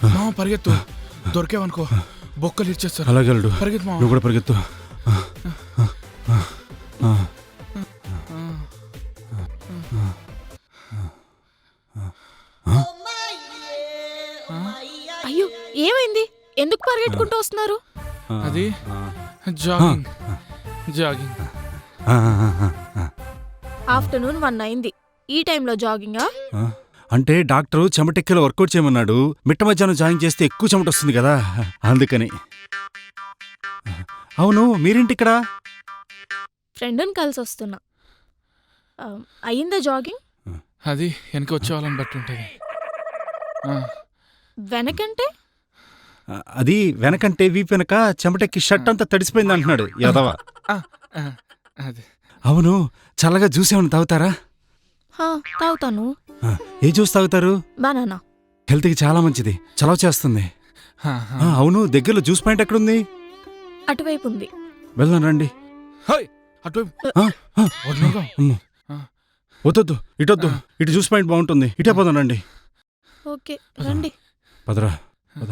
మామ పరిగెత్తు, దొరికేవనుకో బొక్కలు ఇచ్చేస్తారు. అలాగే అల్లుడు, పరిగెత్తు మామ. నువ్వు కూడా పరిగెత్తు. అయ్యో ఏమైంది? ఎందుకు పరిగెట్టుకుంటూ వస్తున్నారు? అది జాగింగ్ జాగింగ్. ఆఫ్టర్నూన్ 1 అయింది, ఈ టైంలో జాగింగా? అంటే డాక్టరు చెమటెక్కిలో వర్కౌట్ చేయమన్నాడు. మిట్ట మధ్యాహ్నం జాగింగ్ చేస్తే ఎక్కువ చెమట వస్తుంది కదా, అందుకని. అవును, మీరేంటి ఇక్కడ? ఫ్రెండ్ని కలిసి వస్తున్నా. అయిందా జాగింగ్? అది వెనక వచ్చే వాళ్ళని బట్టి ఉంటుంది. వెనకంటే? అది వెనకంటే వీపు వెనక చెమటెక్కి షర్ట్ అంతా తడిసిపోయింది అంటున్నాడు యాదవ. అది అవును, చల్లగా జ్యూస్ ఏమైనా తాగుతారా? తాగుతాను. ఏ జ్యూస్ తాగుతారు? బనానా. హెల్త్కి చాలా మంచిది, చలవ చేస్తుంది. అవును, దగ్గరలో జ్యూస్ పాయింట్ ఎక్కడుంది? అటువైపు ఉంది. వెళ్దాం రండి. వద్దొద్దు, ఇటొద్దు, ఇటు జ్యూస్ పాయింట్ బాగుంటుంది, ఇటే పోదాం రండి. ఓకే రండి. పదరా పద.